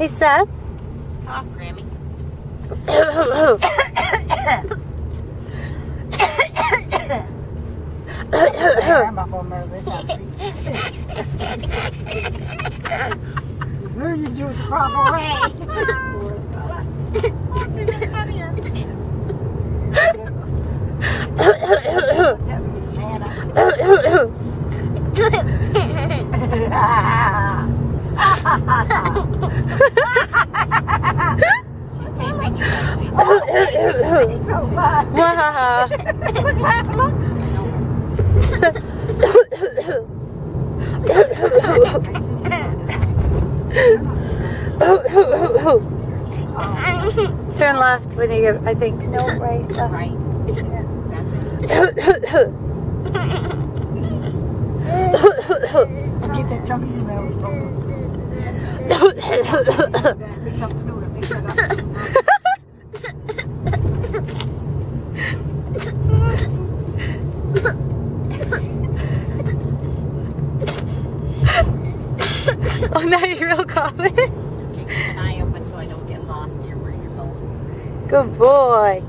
Hey, Seth. Cough, Grammy. I'm up on there this time. You do it the proper way. She's taping you. Look, laugh, look. Turn left when you get, I think. No, right. Right. That's Get that chunk in your mouth. There's something new to mix it up. Oh, now you're real coughing. Okay, keep an eye open so I don't get lost here where you're going. Good boy.